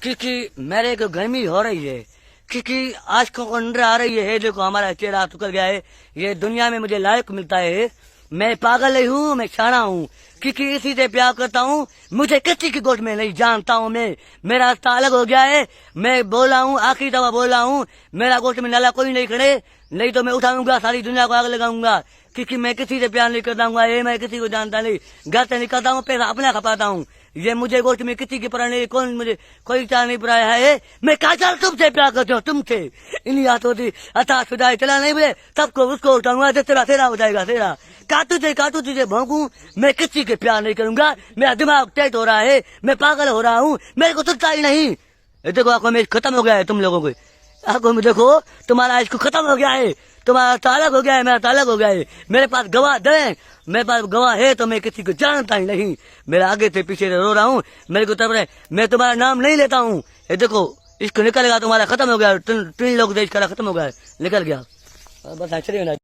क्योंकि मेरे को गर्मी हो रही है, क्योंकि आंखों को निंद्रा आ रही है। देखो हमारा चेहरा सुखल गया है। ये दुनिया में मुझे लायक मिलता है। मैं पागल नहीं हूँ, मैं शाना हूँ, क्योंकि इसी से प्यार करता हूँ। मुझे किसी की गोद में नहीं जानता हूँ मैं। मेरा रास्ता अलग हो गया है। मैं बोला हूँ, आखिरी दफा बोला हूँ, मेरा गोद में नाला कोई नहीं खड़े, नहीं तो मैं उठाऊंगा, सारी दुनिया को आग लगाऊंगा। क्योंकि मैं किसी से प्यार नहीं करता हूँ, ये मैं किसी को जानता नहीं। घर से निकलता हूँ, पैसा अपना खपाता हूँ। ये मुझे गोष्ठ में किसी की पड़ा नहीं, कौन मुझे कोई चाह नहीं पड़ा है। मैं काजल तुमसे प्यार करती हूँ, तुमसे। इन्हीं हाथों से अथा सुधाई चला नहीं बोले, सबको उसको उठाऊंगा, तेरा तेरा हो जाएगा तेरा। काटू तुझे भोंकू, मैं किसी के प्यार नहीं करूंगा। मेरा दिमाग टाइट हो रहा है, मैं पागल हो रहा हूँ, मेरे को सुनता ही नहीं। देखो आंखों में खत्म हो गया है तुम लोगों को, आंखों में देखो तुम्हारा इसको खत्म हो गया है। तुम्हारा तालक हो गया है, मेरा तालक हो गया है। मेरे पास गवाह दे, मेरे पास गवाह है, तो मैं किसी को जानता ही नहीं। मेरा आगे से पीछे से रो रहा हूँ, मेरे को तब मैं तुम्हारा नाम नहीं लेता हूँ। ये देखो इसको निकल गया, तुम्हारा खत्म हो गया। तीन लोग देश का खत्म हो गया, निकल गया। बस चलिए ना।